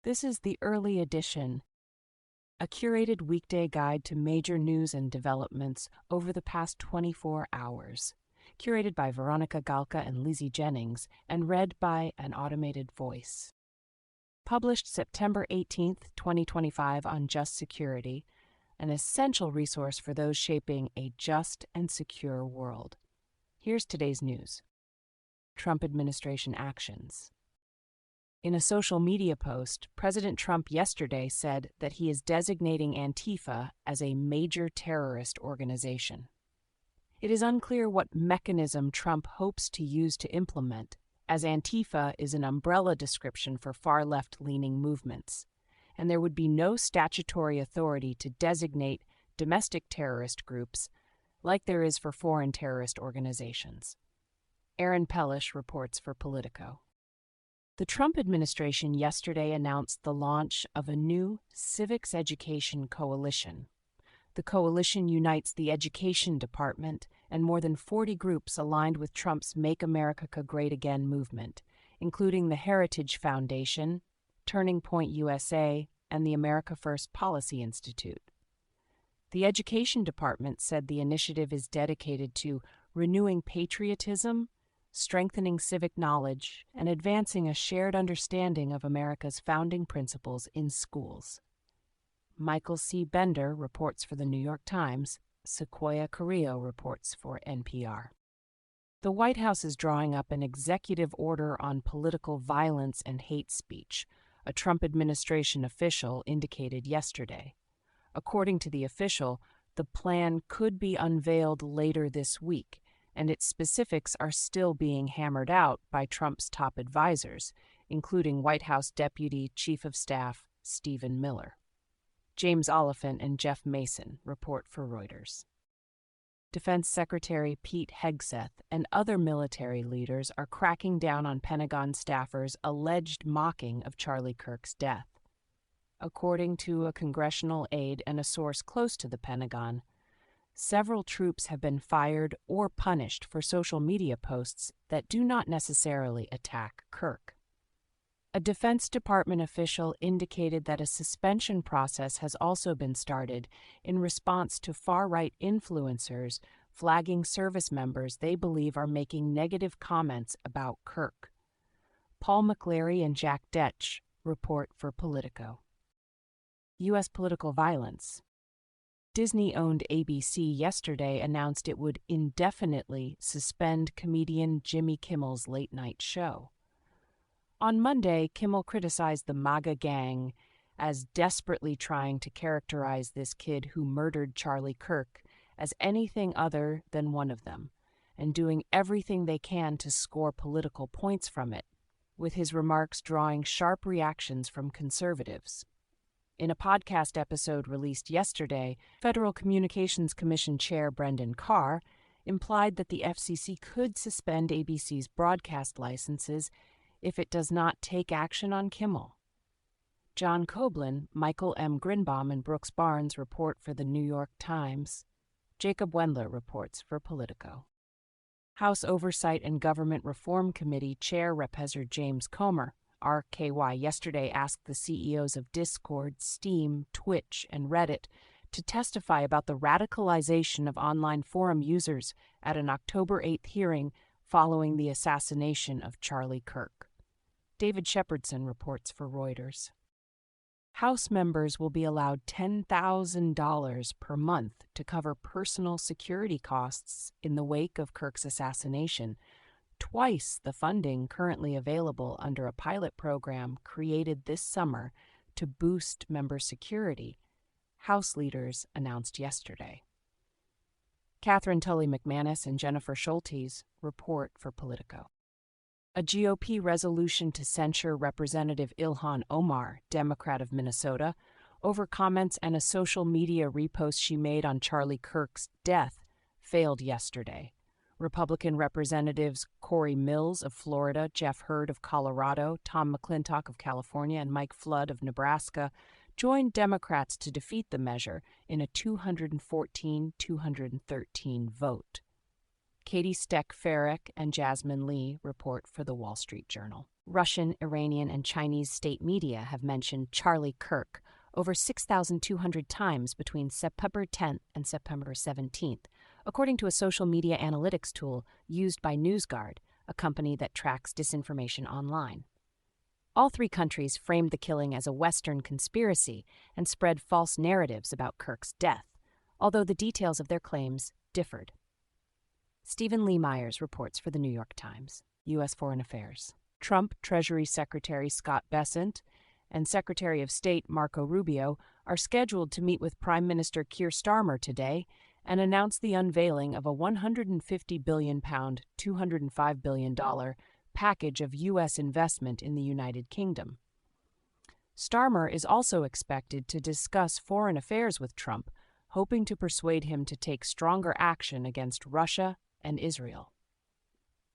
This is the early edition, a curated weekday guide to major news and developments over the past 24 hours. Curated by Veronica Galka and Lizzie Jennings, and read by an automated voice. Published September 18, 2025 on Just Security, an essential resource for those shaping a just and secure world. Here's today's news. Trump administration actions. In a social media post, President Trump yesterday said that he is designating Antifa as a major terrorist organization. It is unclear what mechanism Trump hopes to use to implement, as Antifa is an umbrella description for far-left-leaning movements, and there would be no statutory authority to designate domestic terrorist groups like there is for foreign terrorist organizations. Aaron Pellish reports for Politico. The Trump administration yesterday announced the launch of a new civics education coalition. The coalition unites the Education Department and more than 40 groups aligned with Trump's Make America Great Again movement, including the Heritage Foundation, Turning Point USA, and the America First Policy Institute. The Education Department said the initiative is dedicated to renewing patriotism, strengthening civic knowledge, and advancing a shared understanding of America's founding principles in schools. Michael C. Bender reports for the New York Times. Sequoia Carrillo reports for NPR. The White House is drawing up an executive order on political violence and hate speech, a Trump administration official indicated yesterday. According to the official, the plan could be unveiled later this week, and its specifics are still being hammered out by Trump's top advisors, including White House Deputy Chief of Staff Stephen Miller. James Oliphant and Jeff Mason report for Reuters. Defense Secretary Pete Hegseth and other military leaders are cracking down on Pentagon staffers' alleged mocking of Charlie Kirk's death. According to a congressional aide and a source close to the Pentagon, several troops have been fired or punished for social media posts that do not necessarily attack Kirk. A Defense Department official indicated that a suspension process has also been started in response to far-right influencers flagging service members they believe are making negative comments about Kirk. Paul McClary and Jack Detch report for Politico. U.S. political violence. Disney-owned ABC yesterday announced it would indefinitely suspend comedian Jimmy Kimmel's late-night show. On Monday, Kimmel criticized the MAGA gang as desperately trying to characterize this kid who murdered Charlie Kirk as anything other than one of them, and doing everything they can to score political points from it, with his remarks drawing sharp reactions from conservatives. In a podcast episode released yesterday, Federal Communications Commission Chair Brendan Carr implied that the FCC could suspend ABC's broadcast licenses if it does not take action on Kimmel. John Koblin, Michael M. Grinbaum, and Brooks Barnes report for the New York Times. Jacob Wendler reports for Politico. House Oversight and Government Reform Committee Chair Representative James Comer, RKY, yesterday asked the CEOs of Discord, Steam, Twitch, and Reddit to testify about the radicalization of online forum users at an October 8th hearing following the assassination of Charlie Kirk. David Shepardson reports for Reuters. House members will be allowed $10,000 per month to cover personal security costs in the wake of Kirk's assassination, twice the funding currently available under a pilot program created this summer to boost member security, House leaders announced yesterday. Catherine Tully McManus and Jennifer Schultes report for Politico. A GOP resolution to censure Representative Ilhan Omar, Democrat of Minnesota, over comments and a social media repost she made on Charlie Kirk's death failed yesterday. Republican Representatives Corey Mills of Florida, Jeff Hurd of Colorado, Tom McClintock of California, and Mike Flood of Nebraska joined Democrats to defeat the measure in a 214-213 vote. Katie Steck-Farrick and Jasmine Lee report for The Wall Street Journal. Russian, Iranian, and Chinese state media have mentioned Charlie Kirk over 6,200 times between September 10th and September 17th, according to a social media analytics tool used by NewsGuard, a company that tracks disinformation online. All three countries framed the killing as a Western conspiracy and spread false narratives about Kirk's death, although the details of their claims differed. Stephen Lee Myers reports for the New York Times, U.S. Foreign Affairs. Trump Treasury Secretary Scott Bessent and Secretary of State Marco Rubio are scheduled to meet with Prime Minister Keir Starmer today and announce the unveiling of a £150 billion, $205 billion package of U.S. investment in the United Kingdom. Starmer is also expected to discuss foreign affairs with Trump, hoping to persuade him to take stronger action against Russia and Israel.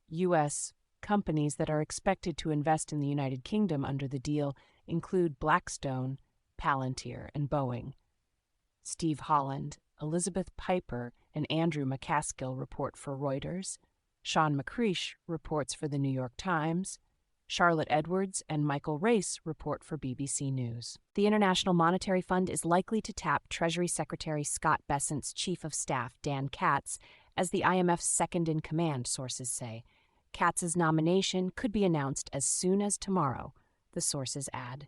U.S. companies that are expected to invest in the United Kingdom under the deal include Blackstone, Palantir, and Boeing. Steve Holland, Elizabeth Piper, and Andrew McCaskill report for Reuters. Sean McCreish reports for the New York Times. Charlotte Edwards and Michael Race report for BBC News. The International Monetary Fund is likely to tap Treasury Secretary Scott Bessent's Chief of Staff, Dan Katz, as the IMF's second-in-command, sources say. Katz's nomination could be announced as soon as tomorrow, the sources add.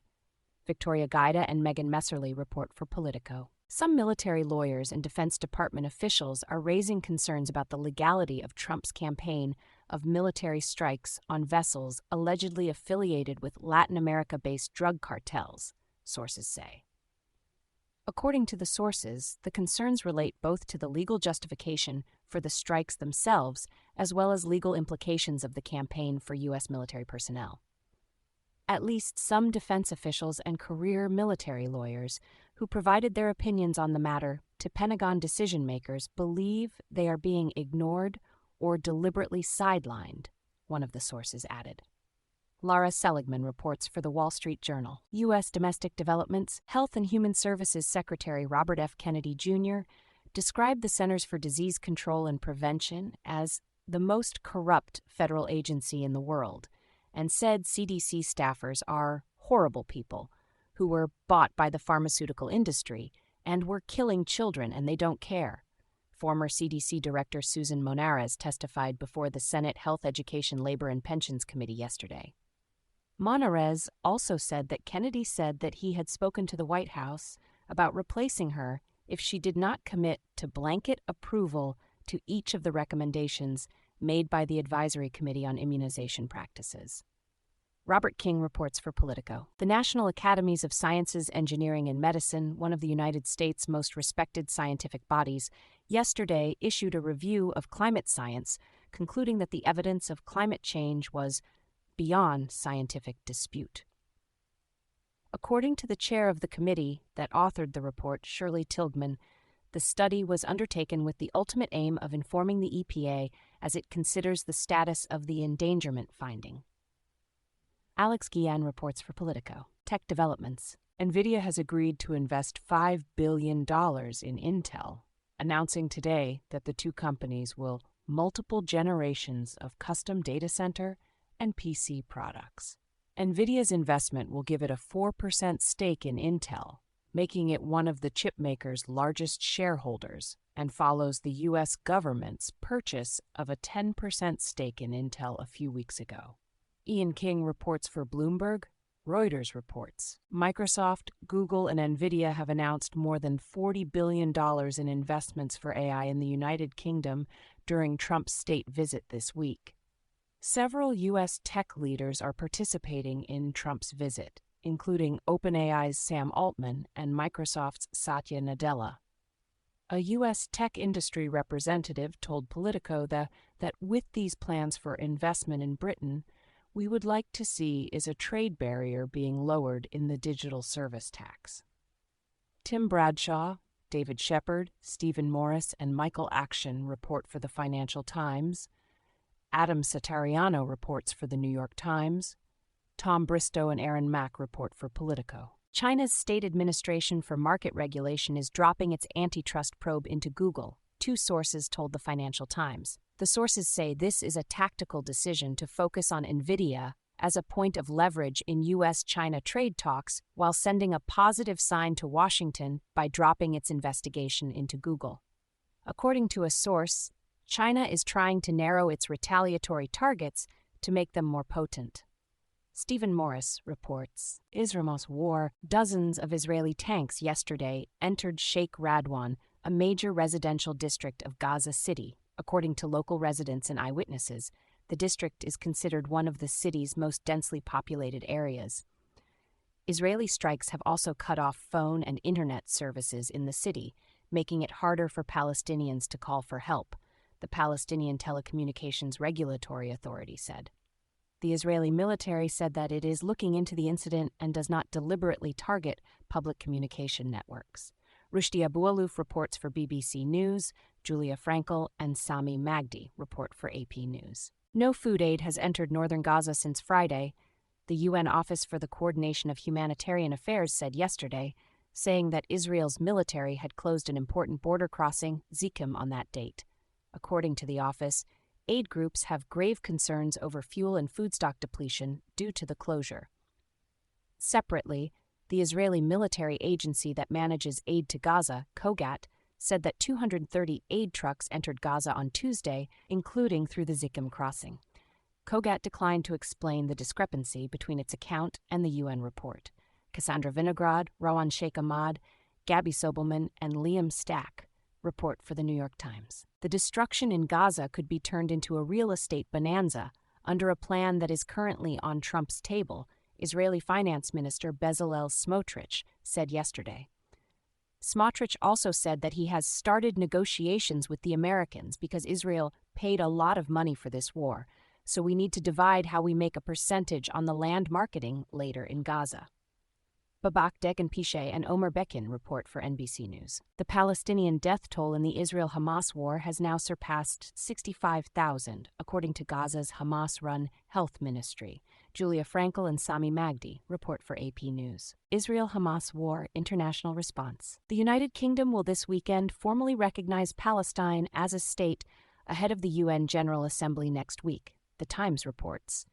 Victoria Gaida and Megan Messerly report for Politico. Some military lawyers and Defense Department officials are raising concerns about the legality of Trump's campaign of military strikes on vessels allegedly affiliated with Latin America-based drug cartels, sources say. According to the sources, the concerns relate both to the legal justification for the strikes themselves as well as legal implications of the campaign for U.S. military personnel. At least some defense officials and career military lawyers who provided their opinions on the matter to Pentagon decision-makers believe they are being ignored or deliberately sidelined, one of the sources added. Laura Seligman reports for The Wall Street Journal. U.S. Domestic Development's Health and Human Services Secretary Robert F. Kennedy Jr. described the Centers for Disease Control and Prevention as the most corrupt federal agency in the world, and said CDC staffers are horrible people who were bought by the pharmaceutical industry and were killing children and they don't care. Former CDC Director Susan Monares testified before the Senate Health, Education, Labor, and Pensions Committee yesterday. Monares also said that Kennedy said that he had spoken to the White House about replacing her if she did not commit to blanket approval to each of the recommendations made by the Advisory Committee on Immunization Practices. Robert King reports for Politico. The National Academies of Sciences, Engineering, and Medicine, one of the United States' most respected scientific bodies, yesterday issued a review of climate science, concluding that the evidence of climate change was beyond scientific dispute. According to the chair of the committee that authored the report, Shirley Tilghman, the study was undertaken with the ultimate aim of informing the EPA as it considers the status of the endangerment finding. Alex Guillen reports for Politico. Tech developments. NVIDIA has agreed to invest $5 billion in Intel, announcing today that the two companies will multiple generations of custom data center and PC products. NVIDIA's investment will give it a 4% stake in Intel, making it one of the chipmaker's largest shareholders, and follows the U.S. government's purchase of a 10% stake in Intel a few weeks ago. Ian King reports for Bloomberg. Reuters reports Microsoft, Google, and NVIDIA have announced more than $40 billion in investments for AI in the United Kingdom during Trump's state visit this week. Several U.S. tech leaders are participating in Trump's visit, including OpenAI's Sam Altman and Microsoft's Satya Nadella. A U.S. tech industry representative told Politico that with these plans for investment in Britain, we would like to see is a trade barrier being lowered in the digital service tax. Tim Bradshaw, David Shepard, Stephen Morris, and Michael Action report for the Financial Times. Adam Satariano reports for the New York Times. Tom Bristow and Aaron Mack report for Politico. China's State Administration for Market Regulation is dropping its antitrust probe into Google, two sources told the Financial Times. The sources say this is a tactical decision to focus on NVIDIA as a point of leverage in U.S.-China trade talks while sending a positive sign to Washington by dropping its investigation into Google. According to a source, China is trying to narrow its retaliatory targets to make them more potent. Stephen Morris reports, Israel's war, dozens of Israeli tanks yesterday entered Sheikh Radwan, a major residential district of Gaza City. According to local residents and eyewitnesses, the district is considered one of the city's most densely populated areas. Israeli strikes have also cut off phone and internet services in the city, making it harder for Palestinians to call for help, the Palestinian Telecommunications Regulatory Authority said. The Israeli military said that it is looking into the incident and does not deliberately target public communication networks. Rushdie Abualouf reports for BBC News, Julia Frankel and Sami Magdi report for AP News. No food aid has entered northern Gaza since Friday, the UN Office for the Coordination of Humanitarian Affairs said yesterday, saying that Israel's military had closed an important border crossing, ICYMI, on that date. According to the office, aid groups have grave concerns over fuel and food stock depletion due to the closure. Separately, the Israeli military agency that manages aid to Gaza, COGAT, said that 230 aid trucks entered Gaza on Tuesday, including through the ICYMI crossing. COGAT declined to explain the discrepancy between its account and the UN report. Cassandra Vinograd, Rawan Sheikh Ahmad, Gabby Sobelman, and Liam Stack report for the New York Times. The destruction in Gaza could be turned into a real estate bonanza under a plan that is currently on Trump's table, Israeli Finance Minister Bezalel Smotrich said yesterday. Smotrich also said that he has started negotiations with the Americans because Israel paid a lot of money for this war, so we need to divide how we make a percentage on the land marketing later in Gaza. Babak Degan-Piché and Omer Bekin report for NBC News. The Palestinian death toll in the Israel-Hamas war has now surpassed 65,000, according to Gaza's Hamas-run health ministry. Julia Frankel and Sami Magdi report for AP News. Israel-Hamas war international response. The United Kingdom will this weekend formally recognize Palestine as a state ahead of the UN General Assembly next week, The Times reports,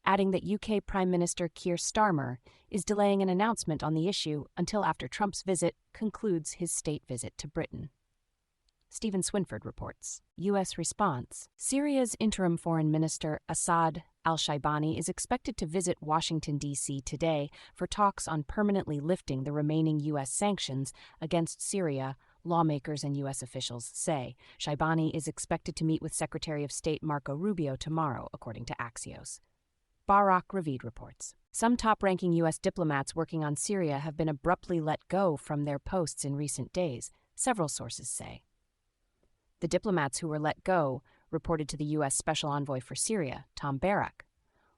adding that UK Prime Minister Keir Starmer is delaying an announcement on the issue until after Trump's visit concludes his state visit to Britain. Stephen Swinford reports. U.S. response. Syria's interim foreign minister Assad al-Shaibani is expected to visit Washington, D.C. today for talks on permanently lifting the remaining U.S. sanctions against Syria, lawmakers and U.S. officials say. Shaibani is expected to meet with Secretary of State Marco Rubio tomorrow, according to Axios. Barak Ravid reports. Some top-ranking U.S. diplomats working on Syria have been abruptly let go from their posts in recent days, several sources say. The diplomats who were let go reported to the U.S. Special Envoy for Syria, Tom Barrack.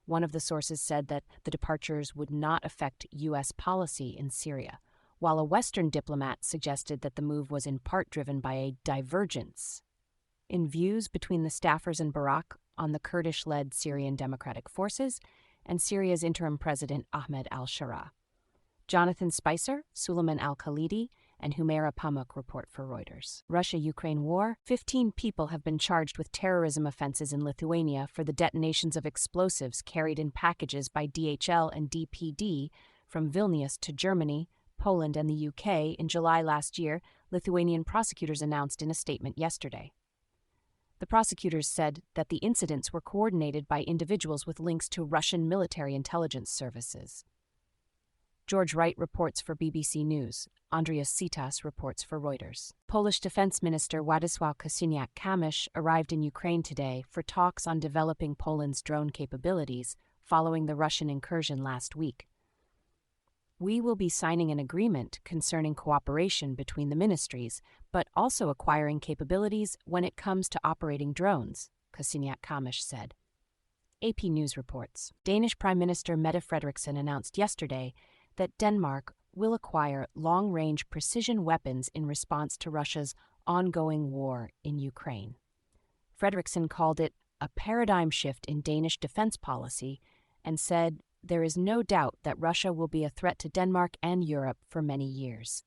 One of the sources said that the departures would not affect U.S. policy in Syria, while a Western diplomat suggested that the move was in part driven by a divergence in views between the staffers and Barrack on the Kurdish-led Syrian Democratic Forces and Syria's interim president Ahmed al-Sharaa. Jonathan Spicer, Suleiman al-Khalidi, and Humaira Pamuk report for Reuters. Russia-Ukraine war. 15 people have been charged with terrorism offenses in Lithuania for the detonations of explosives carried in packages by DHL and DPD from Vilnius to Germany, Poland, and the UK in July last year, Lithuanian prosecutors announced in a statement yesterday. The prosecutors said that the incidents were coordinated by individuals with links to Russian military intelligence services. George Wright reports for BBC News. Andrius Sitas reports for Reuters. Polish Defense Minister Władysław Kosiniak-Kamysz arrived in Ukraine today for talks on developing Poland's drone capabilities following the Russian incursion last week. We will be signing an agreement concerning cooperation between the ministries, but also acquiring capabilities when it comes to operating drones, Kosiniak-Kamysz said. AP News reports. Danish Prime Minister Mette Frederiksen announced yesterday that Denmark will acquire long-range precision weapons in response to Russia's ongoing war in Ukraine. Frederiksen called it a paradigm shift in Danish defense policy and said there is no doubt that Russia will be a threat to Denmark and Europe for many years.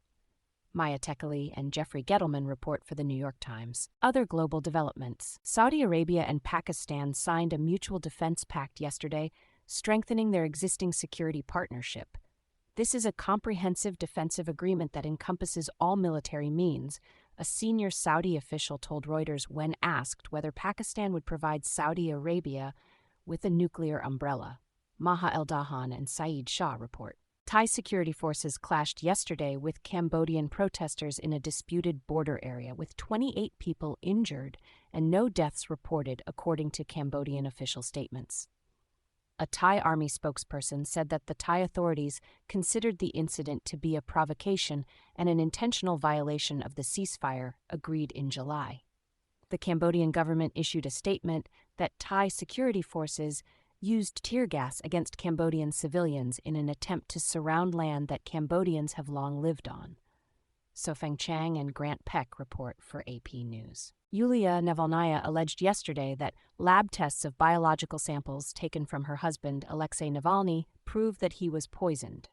Maya Tekeli and Jeffrey Gettleman report for the New York Times. Other global developments. Saudi Arabia and Pakistan signed a mutual defense pact yesterday strengthening their existing security partnership. This is a comprehensive defensive agreement that encompasses all military means, a senior Saudi official told Reuters when asked whether Pakistan would provide Saudi Arabia with a nuclear umbrella. Maha El-Dahan and Saeed Shah report. Thai security forces clashed yesterday with Cambodian protesters in a disputed border area, with 28 people injured and no deaths reported, according to Cambodian official statements. A Thai army spokesperson said that the Thai authorities considered the incident to be a provocation and an intentional violation of the ceasefire agreed in July. The Cambodian government issued a statement that Thai security forces used tear gas against Cambodian civilians in an attempt to surround land that Cambodians have long lived on. Sofeng Chang and Grant Peck report for AP News. Yulia Navalnaya alleged yesterday that lab tests of biological samples taken from her husband, Alexei Navalny, proved that he was poisoned.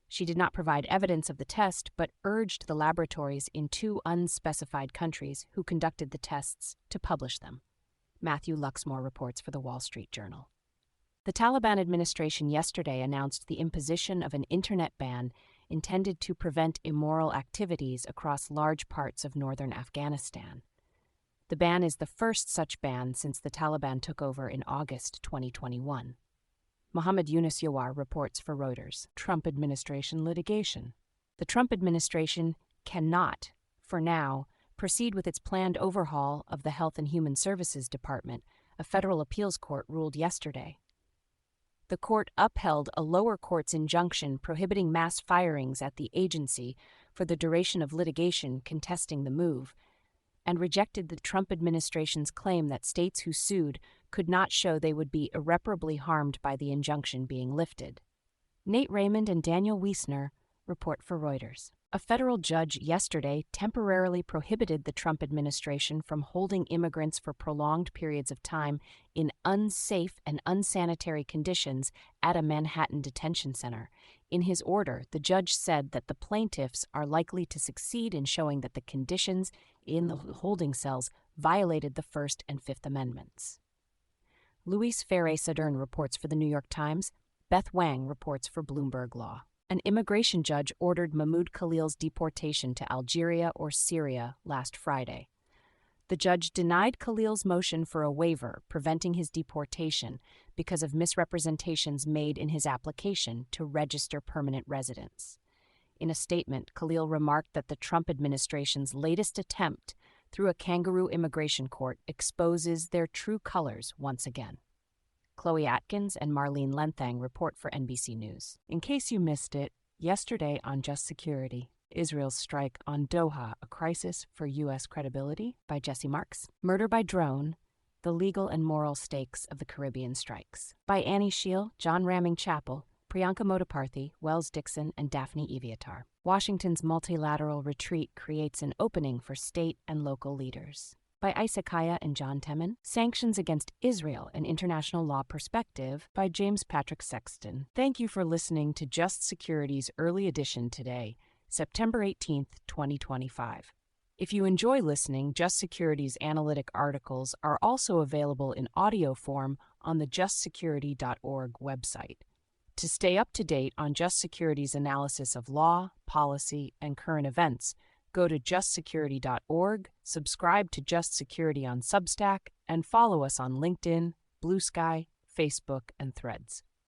She did not provide evidence of the test, but urged the laboratories in 2 unspecified countries who conducted the tests to publish them. Matthew Luxmore reports for the Wall Street Journal. The Taliban administration yesterday announced the imposition of an internet ban intended to prevent immoral activities across large parts of northern Afghanistan. The ban is the first such ban since the Taliban took over in August 2021. Mohammed Yunus Yawar reports for Reuters. Trump administration litigation. The Trump administration cannot, for now, proceed with its planned overhaul of the Health and Human Services Department, a federal appeals court ruled yesterday. The court upheld a lower court's injunction prohibiting mass firings at the agency for the duration of litigation contesting the move, and rejected the Trump administration's claim that states who sued could not show they would be irreparably harmed by the injunction being lifted. Nate Raymond and Daniel Wiesner report for Reuters. A federal judge yesterday temporarily prohibited the Trump administration from holding immigrants for prolonged periods of time in unsafe and unsanitary conditions at a Manhattan detention center. In his order, the judge said that the plaintiffs are likely to succeed in showing that the conditions in the holding cells violated the First and Fifth Amendments. Luis Ferre-Sadern reports for the New York Times. Beth Wang reports for Bloomberg Law. An immigration judge ordered Mahmoud Khalil's deportation to Algeria or Syria last Friday. The judge denied Khalil's motion for a waiver preventing his deportation because of misrepresentations made in his application to register permanent residence. In a statement, Khalil remarked that the Trump administration's latest attempt through a kangaroo immigration court exposes their true colors once again. Chloe Atkins and Marlene Lenthang report for NBC News. In case you missed it, yesterday on Just Security, Israel's strike on Doha, a crisis for U.S. credibility, by Jesse Marks. Murder by Drone, the legal and moral stakes of the Caribbean strikes, by Annie Scheel, John Ramming Chapel, Priyanka Modaparthi, Wells Dixon, and Daphne Eviatar. Washington's multilateral retreat creates an opening for state and local leaders, by ICYMI and John Temin. Sanctions Against Israel, an International Law Perspective, by James Patrick Sexton. Thank you for listening to Just Security's early edition today, September 18th, 2025. If you enjoy listening, Just Security's analytic articles are also available in audio form on the justsecurity.org website. To stay up to date on Just Security's analysis of law, policy, and current events, go to justsecurity.org, subscribe to Just Security on Substack, and follow us on LinkedIn, Blue Sky, Facebook, and Threads.